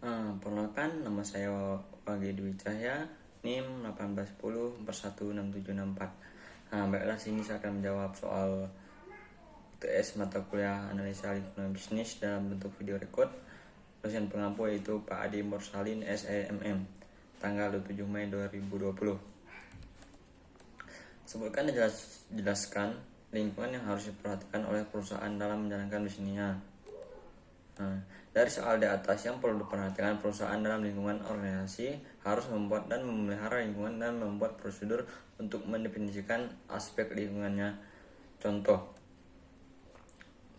Perkenalkan, nama saya Wage Dwi Cahya, NIM 1810416764. Baiklah, sini saya akan menjawab soal UTS mata kuliah analisa lingkungan bisnis dalam bentuk video record. Dosen pengampu yaitu Pak Adi Mursalin SEMM, tanggal 27 Mei 2020. Sebutkan dan jelaskan lingkungan yang harus diperhatikan oleh perusahaan dalam menjalankan bisnisnya. Dari soal di atas, yang perlu diperhatikan perusahaan dalam lingkungan organisasi harus membuat dan memelihara lingkungan dan membuat prosedur untuk mendefinisikan aspek lingkungannya. Contoh,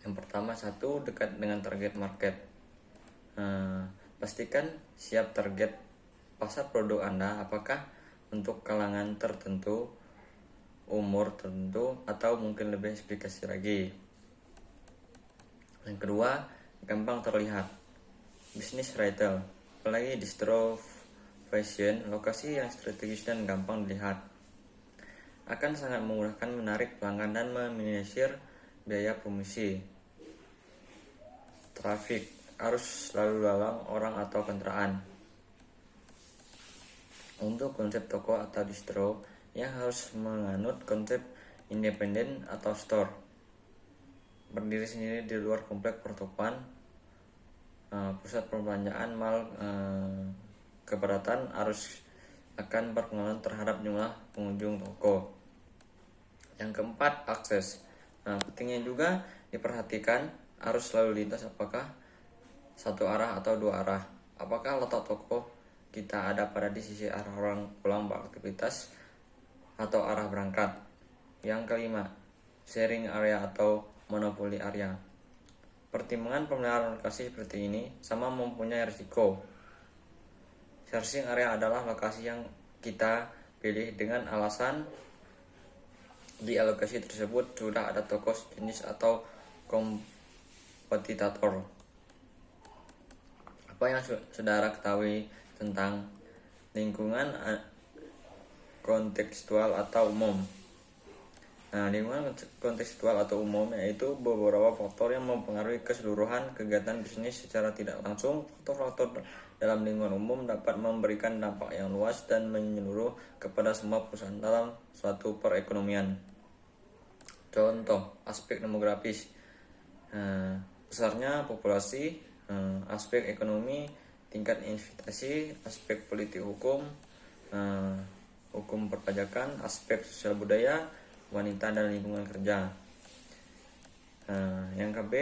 yang pertama, satu, dekat dengan target market. Pastikan siap target pasar produk Anda, apakah untuk kalangan tertentu, umur tertentu, atau mungkin lebih spesifikasi lagi. Yang kedua, gampang terlihat. Bisnis retail, apalagi distro fashion, lokasi yang strategis dan gampang dilihat, akan sangat memudahkan menarik pelanggan dan meminimalisir biaya promosi. Trafik, arus lalu lalang orang atau kendaraan. Untuk konsep toko atau distro yang harus menganut konsep independen atau store, berdiri sendiri di luar komplek pertokoan, pusat perbelanjaan, mal, keberatan arus akan berpengaruh terhadap jumlah pengunjung toko. Yang keempat, akses. Pentingnya juga diperhatikan arus lalu lintas, apakah satu arah atau dua arah, apakah letak toko kita ada pada di sisi arah orang pulang beraktivitas atau arah berangkat. Yang kelima, sharing area atau monopoli area. Pertimbangan pemeliharaan lokasi seperti ini sama mempunyai risiko. Sharing area adalah lokasi yang kita pilih dengan alasan di alokasi tersebut sudah ada toko sejenis atau kompetitor. Apa yang saudara ketahui tentang lingkungan kontekstual atau umum? Lingkungan kontekstual atau umum yaitu beberapa faktor yang mempengaruhi keseluruhan kegiatan bisnis secara tidak langsung. Faktor-faktor dalam lingkungan umum dapat memberikan dampak yang luas dan menyeluruh kepada semua perusahaan dalam suatu perekonomian. Contoh, aspek demografis, besarnya populasi, aspek ekonomi, tingkat investasi, aspek politik hukum, hukum perpajakan, aspek sosial budaya, wanita dan lingkungan kerja. Yang KB,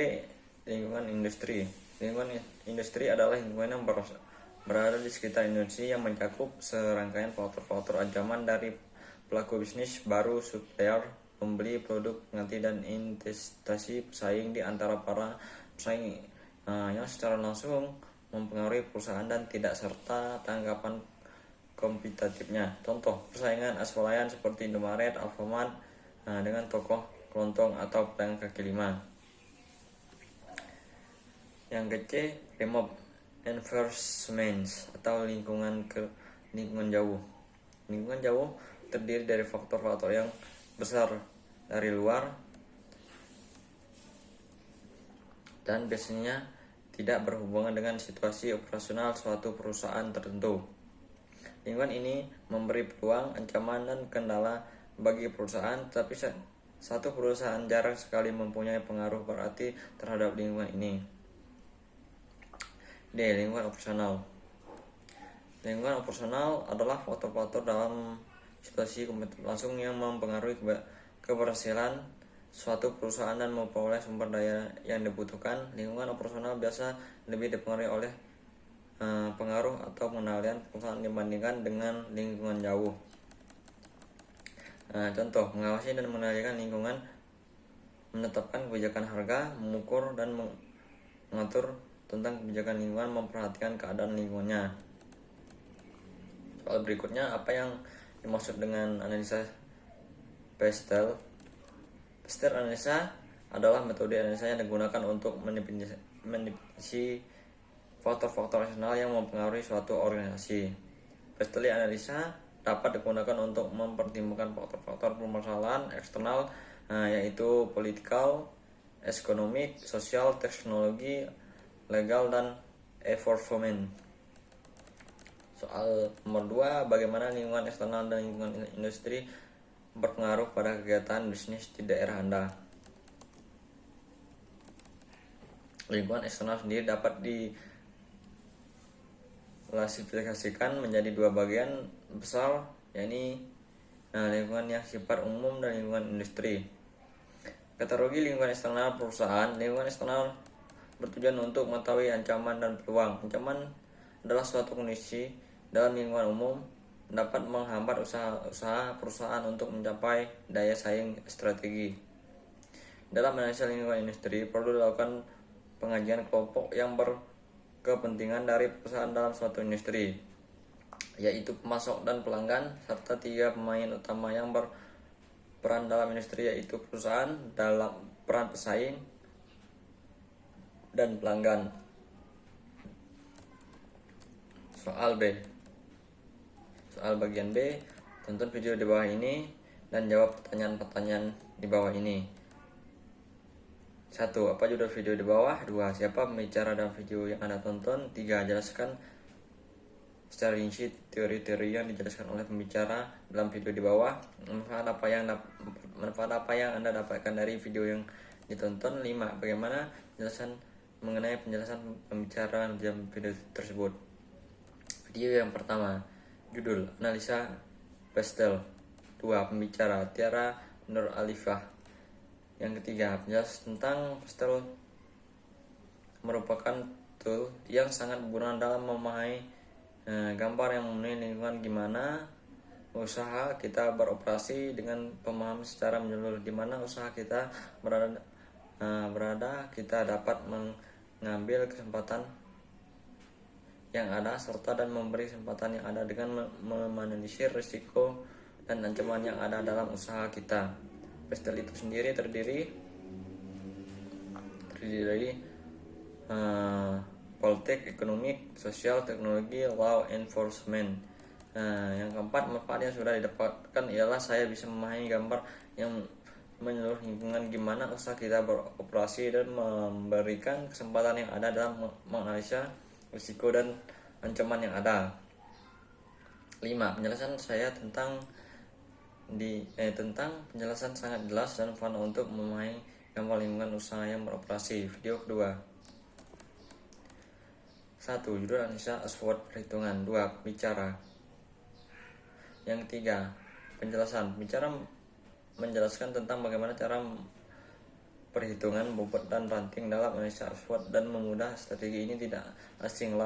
lingkungan industri. Lingkungan industri adalah lingkungan yang berada di sekitar industri yang mencakup serangkaian faktor-faktor ancaman dari pelaku bisnis baru, supplier, pembeli produk, pengganti, dan investasi pesaing di antara para pesaing yang secara langsung mempengaruhi perusahaan dan tidak serta tanggapan kompetitifnya. Contoh, persaingan swalayan seperti Indomaret, Alfamart dengan toko kelontong atau pedagang kaki lima. Yang kece, remote environment atau lingkungan jauh. Lingkungan jauh terdiri dari faktor-faktor yang besar dari luar dan biasanya tidak berhubungan dengan situasi operasional suatu perusahaan tertentu. Lingkungan ini memberi peluang, ancaman, dan kendala bagi perusahaan, tapi satu perusahaan jarang sekali mempunyai pengaruh berarti terhadap lingkungan ini. D. Lingkungan operasional. Lingkungan operasional adalah faktor-faktor dalam situasi kompetitif langsung yang mempengaruhi keberhasilan suatu perusahaan dan memperoleh sumber daya yang dibutuhkan. Lingkungan operasional biasa lebih dipengaruhi oleh pengaruh atau pengendalian perusahaan dibandingkan dengan lingkungan jauh. Contoh, mengawasi dan mengendalikan lingkungan, menetapkan kebijakan harga, mengukur dan mengatur tentang kebijakan lingkungan, memperhatikan keadaan lingkungannya. Soal berikutnya, apa yang dimaksud dengan analisa PESTEL? PESTEL analisa adalah metode analisa yang digunakan untuk mendefinisi faktor-faktor eksternal yang mempengaruhi suatu organisasi. PESTEL analisa dapat digunakan untuk mempertimbangkan faktor-faktor permasalahan eksternal, yaitu politikal, ekonomik, sosial, teknologi, legal, dan environment. Soal nomor 2, bagaimana lingkungan eksternal dan lingkungan industri berpengaruh pada kegiatan bisnis di daerah Anda. Lingkungan eksternal sendiri dapat diklasifikasikan menjadi dua bagian besar, yakni lingkungan yang sifat umum dan lingkungan industri. Kategori lingkungan eksternal perusahaan. Lingkungan eksternal bertujuan untuk mengetahui ancaman dan peluang. Ancaman adalah suatu kondisi dalam lingkungan umum dapat menghambat usaha perusahaan untuk mencapai daya saing strategi. Dalam analisa lingkungan industri, perlu dilakukan pengajian kelompok yang berkepentingan dari perusahaan dalam suatu industri, yaitu pemasok dan pelanggan, serta 3 pemain utama yang berperan dalam industri, yaitu perusahaan dalam peran pesaing dan pelanggan. Soal bagian B, tonton video di bawah ini dan jawab pertanyaan-pertanyaan di bawah ini. 1. Apa judul video di bawah? 2. Siapa pembicara dalam video yang Anda tonton? 3. Jelaskan secara rinci teori-teori yang dijelaskan oleh pembicara dalam video di bawah. Manfaat apa yang Anda dapatkan dari video yang ditonton? 5. Bagaimana mengenai penjelasan pembicara dalam video tersebut? Video yang pertama, judul Analisa Pastel. 2. Pembicara Tiara Nur Alifah. Yang ketiga, penjelasan tentang pastel merupakan tool yang sangat berguna dalam memahami gambar yang memenuhi lingkungan gimana usaha kita beroperasi dengan pemahaman secara menyeluruh di mana usaha kita berada, kita dapat mengambil kesempatan yang ada serta dan memberi kesempatan yang ada dengan memanage risiko dan ancaman yang ada dalam usaha kita. Pastel itu sendiri terdiri dari politik, ekonomi, sosial, teknologi, law enforcement. Yang keempat, manfaat yang sudah didapatkan ialah saya bisa memahami gambar yang menyeluruh lingkungan gimana usaha kita beroperasi dan memberikan kesempatan yang ada dalam menganalisa risiko dan ancaman yang ada. 5. Penjelasan saya tentang penjelasan sangat jelas dan fun untuk memahami gambar lingkungan usaha yang beroperasi. Video kedua. 1. Judul analisa SWOT perhitungan. 2. Pembicara. Yang ketiga, penjelasan. Pembicara menjelaskan tentang bagaimana cara perhitungan bobot dan ranting dalam analisa SWOT dan memudah. Strategi ini tidak asing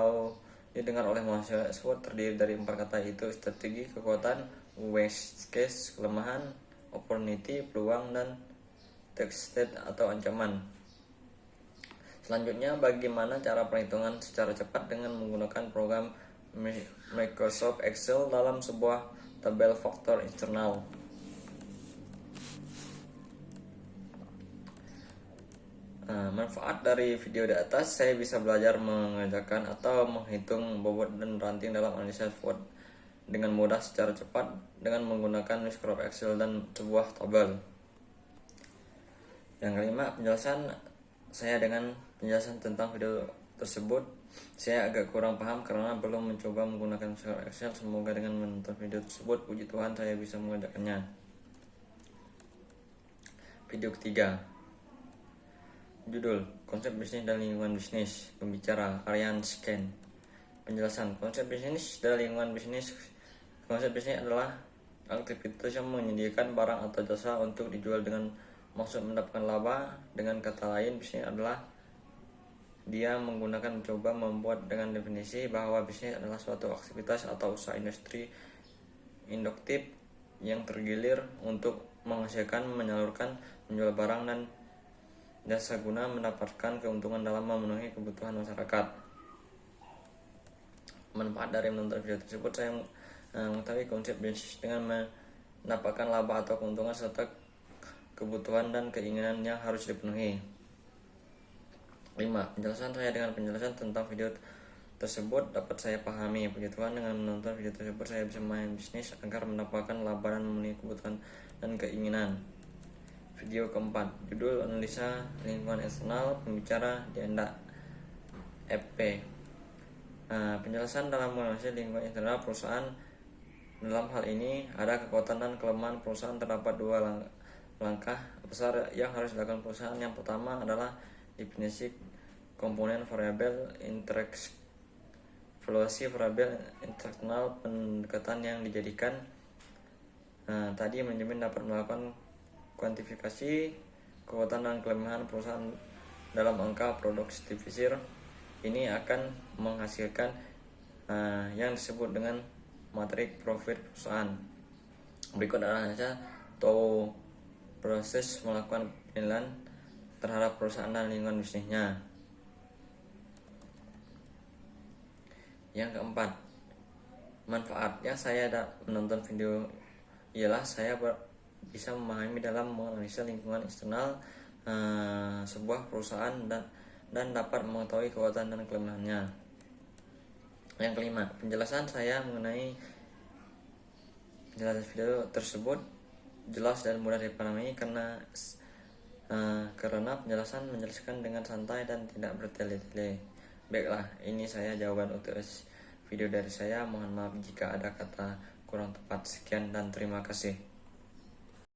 didengar oleh mahasiswa. SWOT terdiri dari 4 kata, yaitu strategi, kekuatan, worst case, kelemahan, opportunity, peluang, dan threat state atau ancaman. Selanjutnya, bagaimana cara perhitungan secara cepat dengan menggunakan program Microsoft Excel dalam sebuah tabel faktor eksternal. Manfaat dari video di atas, saya bisa belajar mengerjakan atau menghitung bobot dan ranting dalam analisa SWOT dengan mudah secara cepat dengan menggunakan Microsoft Excel dan sebuah tabel. Yang kelima, penjelasan saya dengan penjelasan tentang video tersebut saya agak kurang paham karena belum mencoba menggunakan Microsoft Excel. Semoga dengan menonton video tersebut, puji Tuhan, saya bisa mengerjakannya. Video ketiga, judul Konsep Bisnis dan Lingkungan Bisnis. Pembicara Aryan Scan. Penjelasan konsep bisnis dan lingkungan bisnis. Konsep bisnis adalah aktivitas yang menyediakan barang atau jasa untuk dijual dengan maksud mendapatkan laba. Dengan kata lain, bisnis adalah dia mencoba membuat dengan definisi bahwa bisnis adalah suatu aktivitas atau usaha industri induktif yang tergilir untuk menghasilkan, menyalurkan, menjual barang dan jasa guna mendapatkan keuntungan dalam memenuhi kebutuhan masyarakat. Manfaat dari menonton video tersebut, saya mengetahui konsep bisnis dengan mendapatkan laba atau keuntungan serta kebutuhan dan keinginan yang harus dipenuhi. 5. Penjelasan saya dengan penjelasan tentang video tersebut dapat saya pahami. Puji Tuhan, dengan menonton video tersebut saya bisa main bisnis agar mendapatkan laba dan memenuhi kebutuhan dan keinginan. Video keempat, judul Analisa Lingkungan Eksternal. Pembicara Dianda FP. Penjelasan dalam menganalisis lingkungan internal perusahaan. Dalam hal ini ada kekuatan dan kelemahan perusahaan. Terdapat dua langkah besar yang harus dilakukan perusahaan. Yang pertama adalah definisi komponen variabel interaksi, evaluasi variabel internal. Pendekatan yang dijadikan tadi manajemen dapat melakukan kuantifikasi kekuatan dan kelemahan perusahaan dalam angka produktivitas. Ini akan menghasilkan yang disebut dengan matrik profit perusahaan. Berikut adalah tahu proses melakukan penilaian terhadap perusahaan dan lingkungan bisnisnya. Yang keempat, manfaatnya saya menonton video ialah saya bisa memahami dalam menganalisa lingkungan eksternal sebuah perusahaan dan dapat mengetahui kekuatan dan kelemahannya. Yang kelima, penjelasan saya mengenai penjelasan video tersebut jelas dan mudah dipahami karena penjelasan menjelaskan dengan santai dan tidak bertele-tele. Baiklah, ini saya jawaban untuk video dari saya. Mohon maaf jika ada kata kurang tepat. Sekian dan terima kasih.